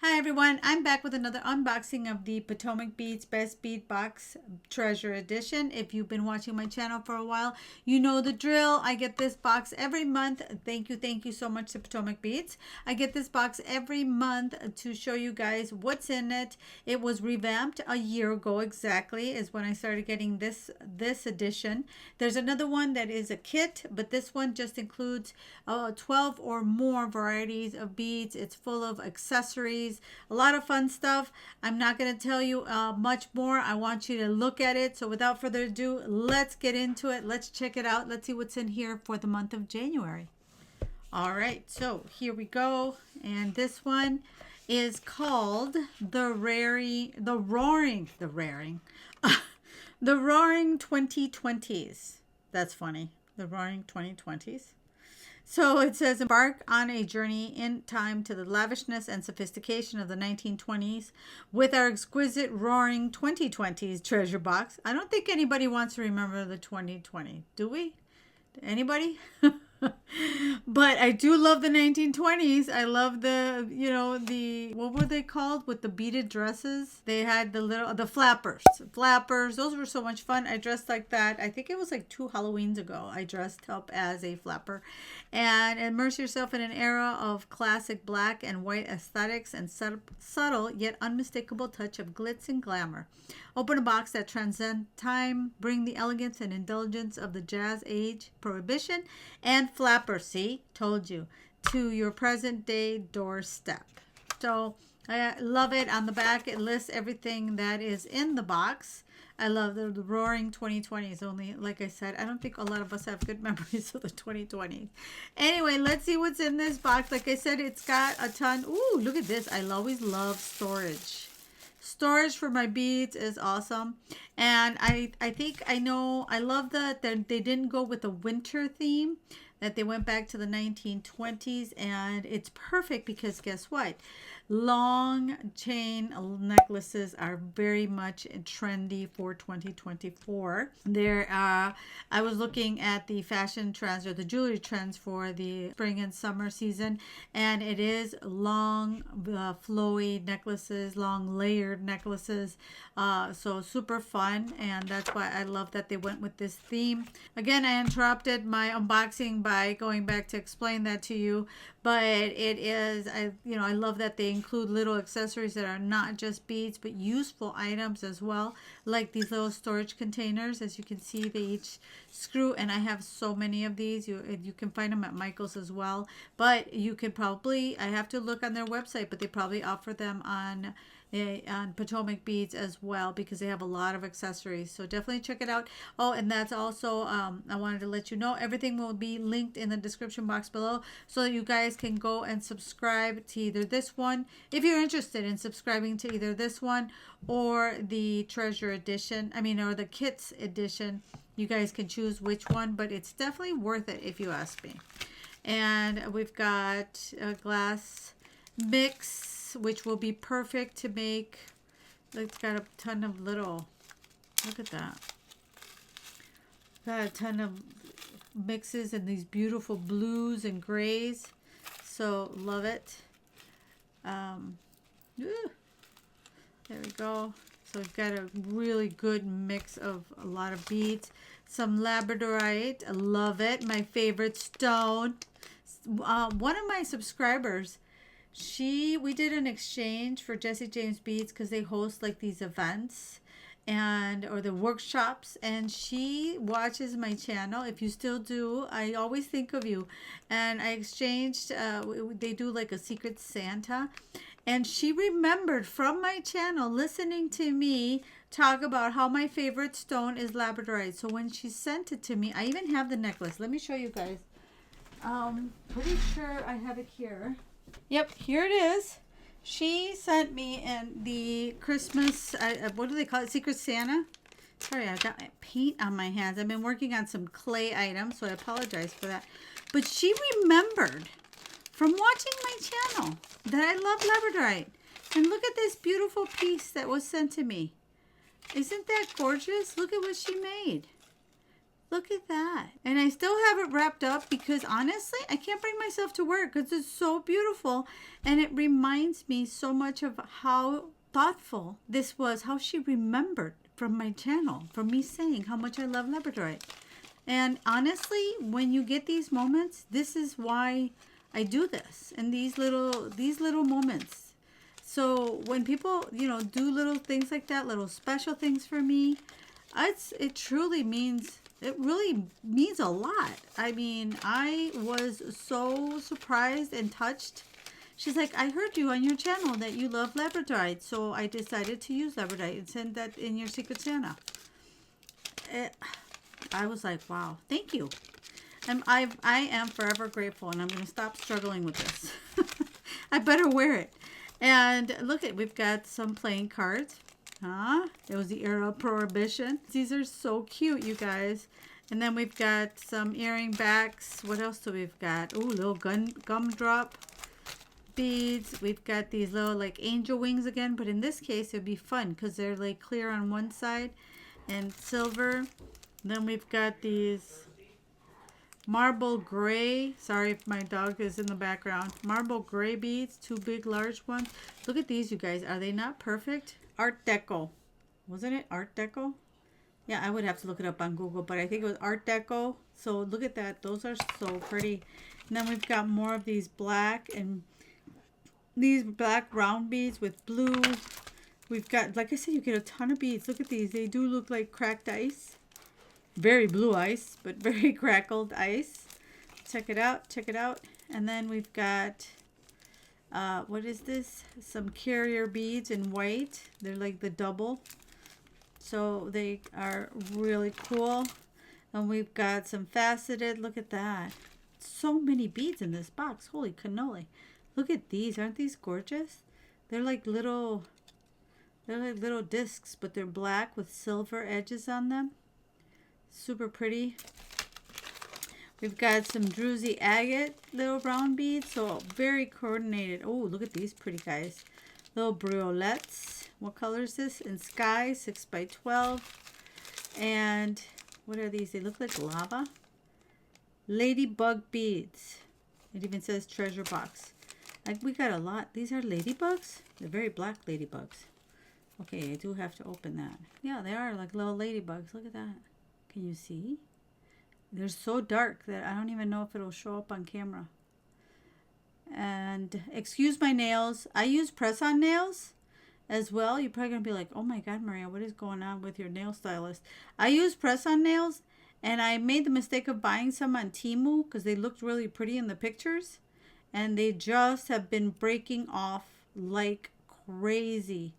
Hi everyone, I'm back with another unboxing of the Potomac Beads Best Bead Box Treasure Edition. If you've been watching my channel for a while, you know the drill. I get this box every month. Thank you so much to Potomac Beads. I get this box every month to show you guys what's in it. It was revamped a year ago exactly is when I started getting this edition. There's another one that is a kit, but this one just includes 12 or more varieties of beads. It's full of accessories, a lot of fun stuff. I'm not going to tell you much more. I want you to look at it. So without further ado, let's get into it. Let's check it out. Let's see what's in here for the month of January. All right, so here we go. And this one is called the Roaring 2020s. That's funny. The Roaring 2020s. So it says, embark on a journey in time to the lavishness and sophistication of the 1920s with our exquisite Roaring 2020s treasure box. I don't think anybody wants to remember the 2020. Do we? Anybody? But I do love the 1920s. I love the what were they called with the beaded dresses? They had the flappers. Flappers. Those were so much fun. I dressed like that. I think it was like 2 Halloweens ago. I dressed up as a flapper. And immerse yourself in an era of classic black and white aesthetics and subtle yet unmistakable touch of glitz and glamour. Open a box that transcends time, bring the elegance and indulgence of the jazz age, prohibition, and flapper, see, told you, to your present day doorstep. So I love it. On the back, it lists everything that is in the box. I love the Roaring 2020s. Only, like I said, I don't think a lot of us have good memories of the 2020s. Anyway, let's see what's in this box. Like I said, it's got a ton. Ooh, look at this. I always love storage. Storage for my beads is awesome. And I think I know, I love that they didn't go with a winter theme, that they went back to the 1920s, and it's perfect because guess what? Long chain necklaces are very much trendy for 2024. I was looking at the fashion trends or the jewelry trends for the spring and summer season, and it is long flowy necklaces, long layered necklaces. So super fun, and that's why I love that they went with this theme. Again, I interrupted my unboxing by going back to explain that to you, but it is, I love that they include little accessories that are not just beads but useful items as well, like these little storage containers. As you can see, they each screw, and I have so many of these. You can find them at Michael's as well, but you could probably, I have to look on their website, but they probably offer them on Potomac Beads as well, because they have a lot of accessories. So definitely check it out. Oh, and that's also, I wanted to let you know, everything will be linked in the description box below, so that you guys can go and subscribe to either this one, if you're interested in subscribing to either this one or the treasure edition, or the kits edition. You guys can choose which one, but it's definitely worth it if you ask me. And we've got a glass mix, which will be perfect to make. It's got a ton of little, look at that. Got a ton of mixes and these beautiful blues and grays. So love it. There we go. So we've got a really good mix of a lot of beads. Some labradorite. I love it. My favorite stone. One of my subscribers, we did an exchange for Jesse James Beads, because they host like these events or the workshops, and she watches my channel. If you still do, I always think of you. And I exchanged, they do like a secret Santa, and she remembered from my channel listening to me talk about how my favorite stone is labradorite. So when she sent it to me, I even have the necklace. Let me show you guys. Pretty sure I have it here. Yep, here it is. She sent me in the Christmas, what do they call it? Secret Santa? Sorry, I got paint on my hands. I've been working on some clay items, so I apologize for that. But she remembered from watching my channel that I love labradorite. And look at this beautiful piece that was sent to me. Isn't that gorgeous? Look at what she made. Look at that. And I still have it wrapped up because honestly, I can't bring myself to wear it because it's so beautiful. And it reminds me so much of how thoughtful this was, how she remembered from my channel, from me saying how much I love Labradorite. And honestly, when you get these moments, this is why I do this, and these little moments. So when people, do little things like that, little special things for me, it really means a lot. I mean, I was so surprised and touched. She's like, I heard you on your channel that you love Labradorite, so I decided to use Labradorite and send that in your Secret Santa. I was like, wow, thank you. I am forever grateful, and I'm going to stop struggling with this. I better wear it. And look we've got some playing cards. It was the era of Prohibition. These are so cute, you guys. And then we've got some earring backs. What else do we've got? Ooh, little gumdrop beads. We've got these little like angel wings again, but in this case, it'd be fun because they're like clear on one side and silver. Then we've got these marble gray. Sorry if my dog is in the background. Marble gray beads, two big large ones. Look at these, you guys. Are they not perfect? Art Deco. Wasn't it Art Deco? Yeah, I would have to look it up on Google, but I think it was Art Deco. So look at that. Those are so pretty. And then we've got more of these black and these black round beads with blue. We've got, like I said, you get a ton of beads. Look at these. They do look like cracked ice. Very blue ice, but very crackled ice. Check it out. Check it out. And then we've got, what is this? Some carrier beads in white. They're like the double. So they are really cool. And we've got some faceted. Look at that. So many beads in this box. Holy cannoli. Look at these. Aren't these gorgeous? They're like little discs, but they're black with silver edges on them. Super pretty. We've got some druzy agate little round beads, so very coordinated. Oh, look at these pretty guys. Little briolettes. What color is this? In Sky, 6x12. And what are these? They look like lava. Ladybug beads. It even says treasure box. We got a lot. These are ladybugs. They're very black ladybugs. Okay, I do have to open that. Yeah, they are like little ladybugs. Look at that. Can you see? They're so dark that I don't even know if it'll show up on camera. And excuse my nails. I use press-on nails as well. You're probably going to be like, oh my God, Maria, what is going on with your nail stylist? I use press-on nails, and I made the mistake of buying some on Temu because they looked really pretty in the pictures. And they just have been breaking off like crazy.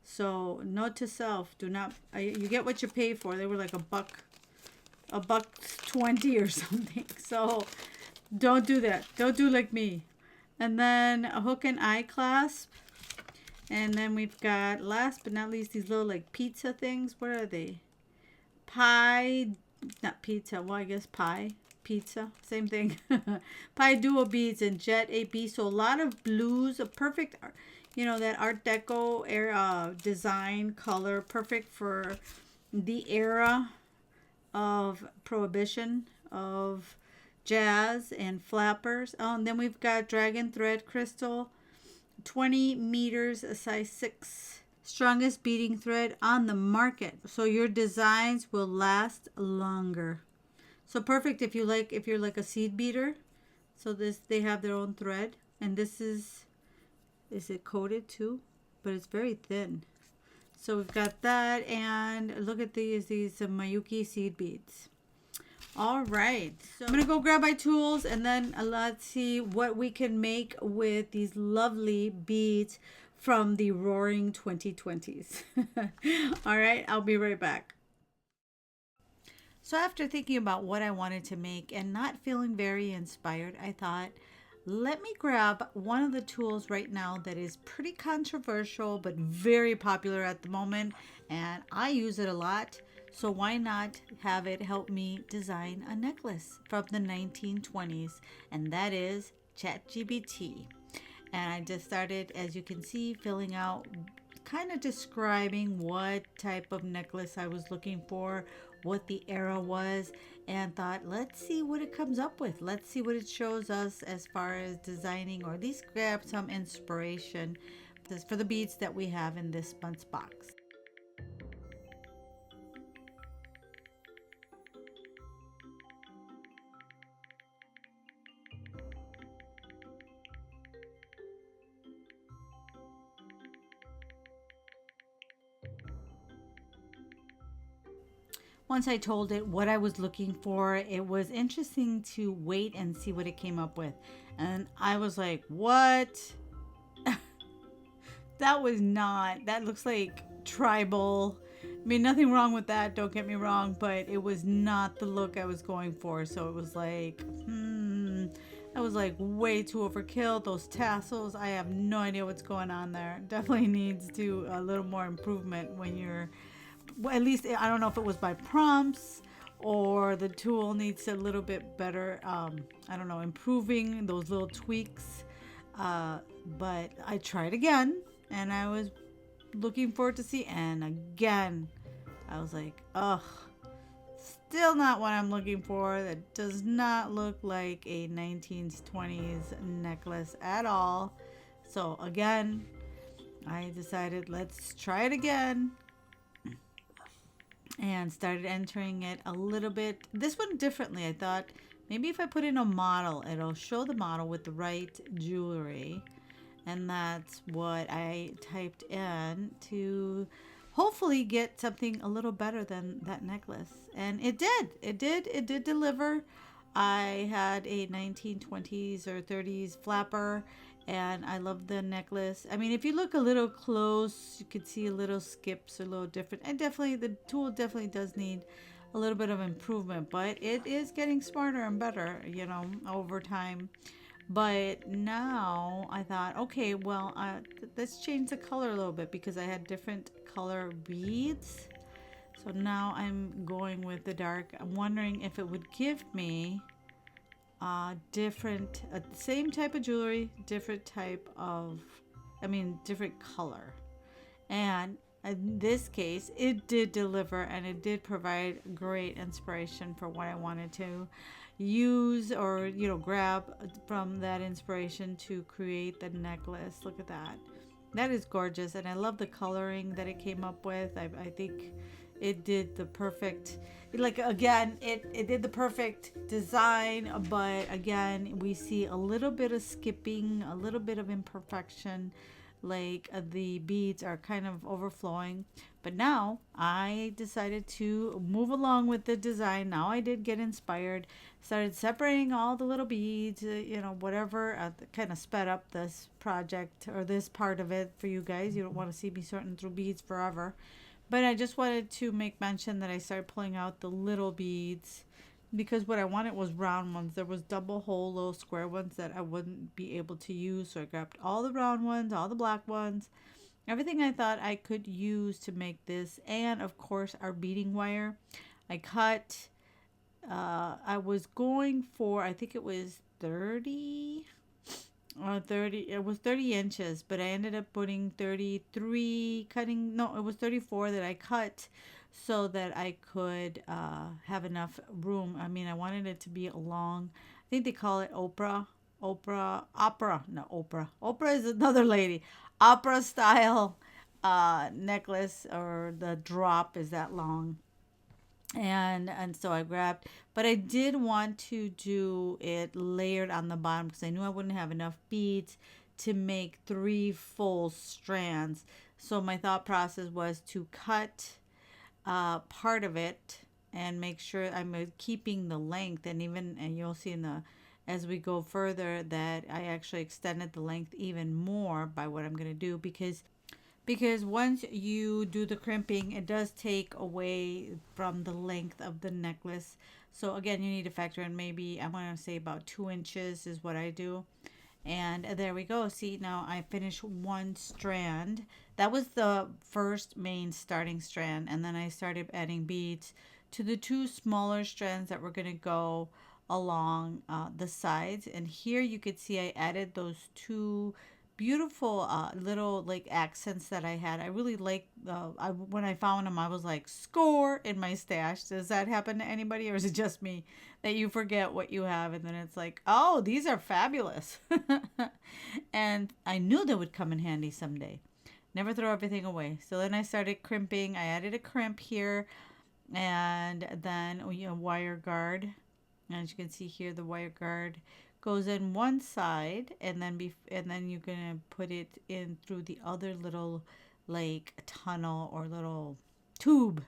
So note to self, do not, you get what you pay for. They were like $1.20 or something. So don't do that. Don't do like me. And then a hook and eye clasp. And then we've got, last but not least, these little like pizza things. What are they? Pie, not pizza. Well, I guess pie. Pizza, same thing. Pie duo beads and jet AP. So a lot of blues, a perfect, that Art Deco era design color, perfect for the era of Prohibition, of jazz and flappers. Oh, and then we've got dragon thread crystal, 20 meters, a size 6. Strongest beading thread on the market. So your designs will last longer. So perfect if you're like a seed beater. So they have their own thread, and this is it coated too? But it's very thin. So we've got that, and look at these Mayuki seed beads. All right, so I'm gonna go grab my tools, and then let's see what we can make with these lovely beads from the roaring 2020s. All right, I'll be right back. So after thinking about what I wanted to make and not feeling very inspired, I thought, let me grab one of the tools right now that is pretty controversial but very popular at the moment, and I use it a lot. So why not have it help me design a necklace from the 1920s, and that is ChatGPT. And I just started, as you can see, filling out, kind of describing what type of necklace I was looking for, what the era was, and thought, let's see what it comes up with. Let's see what it shows us as far as designing, or at least grab some inspiration for the beads that we have in this month's box. Once I told it what I was looking for, it was interesting to wait and see what it came up with. And I was like, what? That was not, that looks like tribal. I mean, nothing wrong with that, don't get me wrong, but it was not the look I was going for. So it was like, that was like way too overkill. Those tassels, I have no idea what's going on there. Definitely needs to a little more improvement when you're, well, at least I don't know if it was by prompts or the tool needs a little bit better, I don't know, improving those little tweaks. But I tried again, and I was looking forward to see, and again I was like, ugh, still not what I'm looking for. That does not look like a 1920s necklace at all. So again, I decided let's try it again, and started entering it a little bit, this one differently. I thought maybe if I put in a model, it'll show the model with the right jewelry. And that's what I typed in to hopefully get something a little better than that necklace. And it did. It did deliver. I had a 1920s or 30s flapper, and I love the necklace. I mean, if you look a little close, you could see a little skips, a little different. And definitely, the tool definitely does need a little bit of improvement, but it is getting smarter and better, over time. But now I thought, okay, well, let's change the color a little bit because I had different color beads. So now I'm going with the dark. I'm wondering if it would give me different, same type of jewelry, different type of, different color. And in this case, it did deliver, and it did provide great inspiration for what I wanted to use, or grab from that inspiration to create the necklace. Look at that. That is gorgeous, and I love the coloring that it came up with. I think it did the perfect, like, again, it did the perfect design, but again, we see a little bit of skipping, a little bit of imperfection, like the beads are kind of overflowing. But now I decided to move along with the design. Now I did get inspired, started separating all the little beads, whatever, kind of sped up this project, or this part of it for you guys. You don't want to see me sorting through beads forever, but I just wanted to make mention that I started pulling out the little beads, because what I wanted was round ones. There was double hole little square ones that I wouldn't be able to use, so I grabbed all the round ones, all the black ones, everything I thought I could use to make this, and of course our beading wire. I cut, I was going for, I think it was 30 or 30, it was 30 inches, but I ended up putting 33, cutting, no, it was 34 that I cut so that I could have enough room. I mean, I wanted it to be a long, I think they call it opera, no, Oprah is another lady, opera style necklace, or the drop is that long. And so I grabbed, but I did want to do it layered on the bottom because I knew I wouldn't have enough beads to make three full strands. So my thought process was to cut part of it and make sure I'm keeping the length, and even, and you'll see in the, as we go further, that I actually extended the length even more by what I'm going to do, because once you do the crimping, it does take away from the length of the necklace. So again, you need to factor in, maybe I'm going to say about 2 inches is what I do. And there we go. See, now I finished one strand. That was the first main starting strand, and then I started adding beads to the two smaller strands that were going to go along the sides. And here you could see I added those two beautiful little like accents that I had. I really like when I found them, I was like, score in my stash. Does that happen to anybody, or is it just me that you forget what you have and then it's like, oh, these are fabulous. And I knew they would come in handy someday. Never throw everything away. So then I started crimping. I added a crimp here and then wire guard. As you can see here, the wire guard goes in one side, and then you're gonna put it in through the other little like tunnel or little tube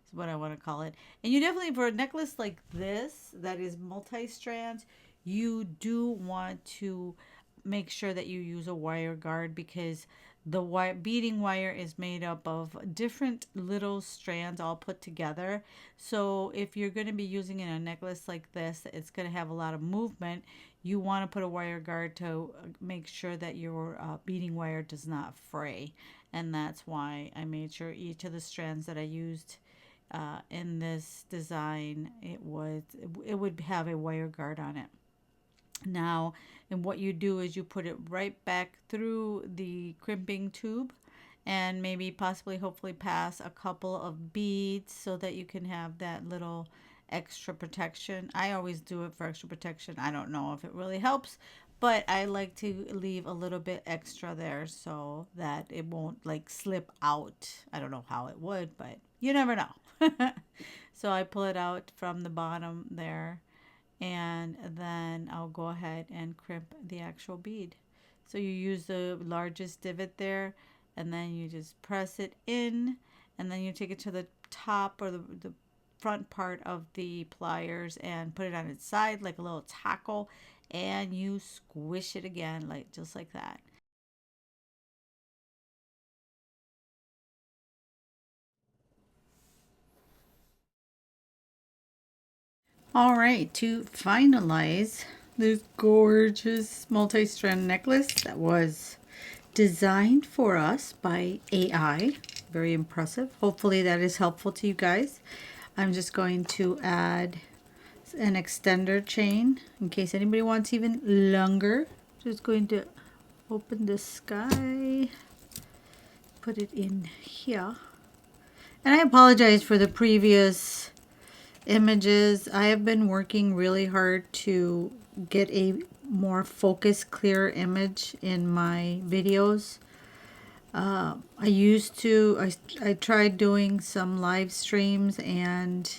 is what I want to call it. And you definitely, for a necklace like this that is multi-strand, you do want to make sure that you use a wire guard because the beading wire is made up of different little strands all put together. So if you're going to be using in a necklace like this, it's going to have a lot of movement. You want to put a wire guard to make sure that your beading wire does not fray. And that's why I made sure each of the strands that I used in this design, it would have a wire guard on it. Now, and what you do is you put it right back through the crimping tube and maybe possibly hopefully pass a couple of beads so that you can have that little extra protection. I always do it for extra protection. I don't know if it really helps, but I like to leave a little bit extra there so that it won't like slip out. I don't know how it would, but you never know. So I pull it out from the bottom there, and then I'll go ahead and crimp the actual bead. So you use the largest divot there, and then you just press it in, and then you take it to the top or the front part of the pliers and put it on its side like a little tackle, and you squish it again like just like that. All right, to finalize this gorgeous multi-strand necklace that was designed for us by AI. Very impressive. Hopefully that is helpful to you guys. I'm just going to add an extender chain in case anybody wants even longer. Just going to open the sky, put it in here. And I apologize for the previous images. I have been working really hard to get a more focused, clear image in my videos. I tried doing some live streams and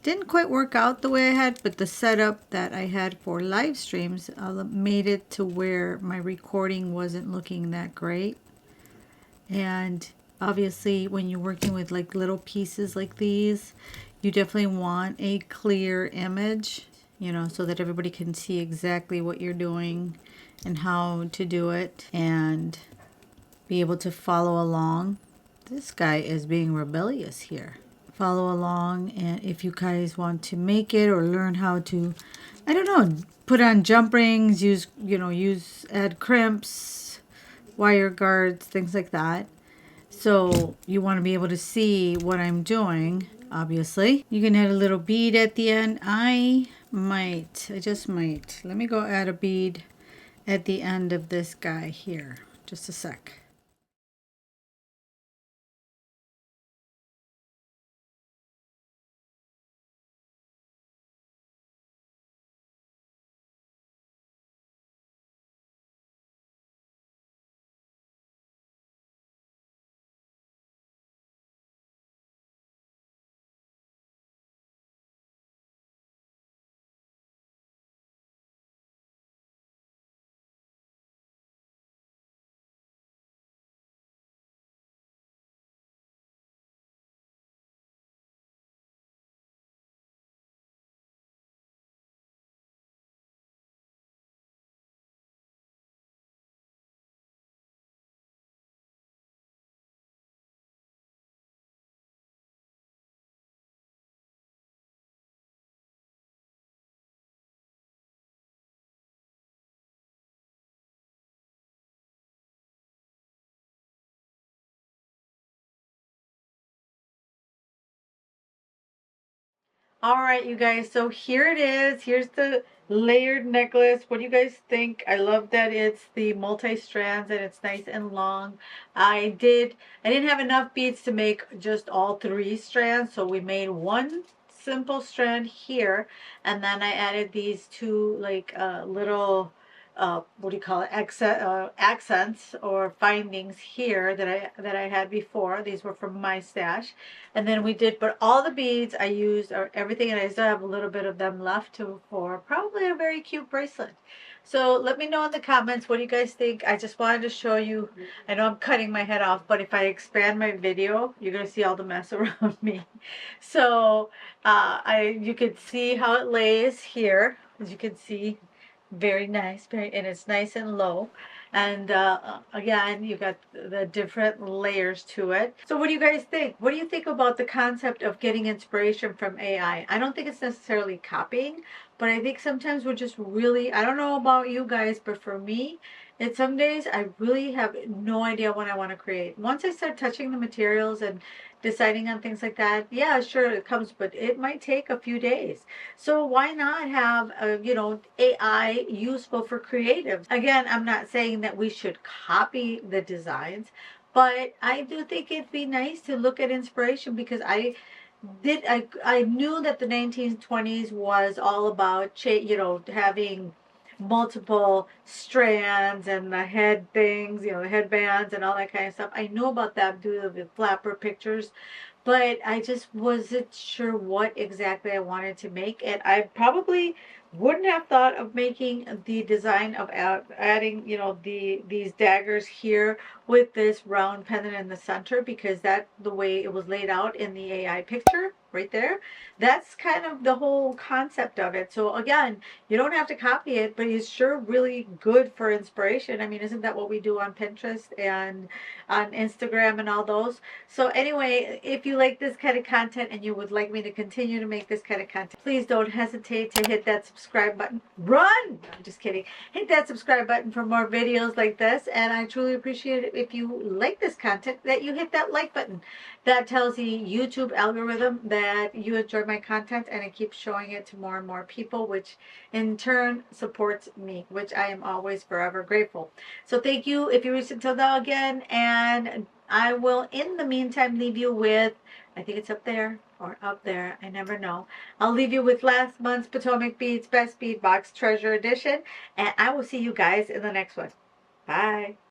didn't quite work out the way I had, but the setup that I had for live streams made it to where my recording wasn't looking that great. And obviously when you're working with like little pieces like these, you definitely want a clear image, so that everybody can see exactly what you're doing and how to do it and be able to follow along. This guy is being rebellious here. Follow along, and if you guys want to make it or learn how to, I don't know, put on jump rings, add crimps, wire guards, things like that. So you want to be able to see what I'm doing, obviously. You can add a little bead at the end. I just might. Let me go add a bead at the end of this guy here. Just a sec. All right, you guys. So here it is. Here's the layered necklace. What do you guys think? I love that it's the multi-strands and it's nice and long. I didn't have enough beads to make just all 3 strands, so we made one simple strand here, and then I added these two like little what do you call it, accents or findings here that I had before. These were from my stash, and then we did, but all the beads I used are everything, and I still have a little bit of them left to for probably a very cute bracelet. So let me know in the comments, what do you guys think? I just wanted to show you. I know I'm cutting my head off, but if I expand my video, you're gonna see all the mess around me. So you could see how it lays here, as you can see, very nice, and it's nice and low. And again, you got the different layers to it. So what do you guys think? What do you think about the concept of getting inspiration from AI? I don't think it's necessarily copying, but I think sometimes we're just really, I don't know about you guys, but for me, it's some days I really have no idea what I want to create. Once I start touching the materials and deciding on things like that, yeah, sure, it comes, but it might take a few days. So why not have AI useful for creatives? Again, I'm not saying that we should copy the designs, but I do think it'd be nice to look at inspiration, because I knew that the 1920s was all about having multiple strands and the head things, the headbands and all that kind of stuff. I knew about that due to the flapper pictures, but I just wasn't sure what exactly I wanted to make. And I probably wouldn't have thought of making the design of adding, these daggers here with this round pendant in the center, because that the way it was laid out in the AI picture right there. That's kind of the whole concept of it. So again, you don't have to copy it, but it's sure really good for inspiration. I mean, isn't that what we do on Pinterest and on Instagram and all those? So anyway, if you like this kind of content and you would like me to continue to make this kind of content, please don't hesitate to hit that subscribe button. Run! I'm just kidding. Hit that subscribe button for more videos like this. And I truly appreciate it if you like this content, that you hit that like button. That tells the YouTube algorithm that you enjoy my content, and it keeps showing it to more and more people, which in turn supports me, which I am always forever grateful. So thank you if you reached until now again, and I will in the meantime leave you with, I think it's up there or up there, I never know. I'll leave you with last month's Potomac Beads Best Bead Box Treasure Edition, and I will see you guys in the next one. Bye.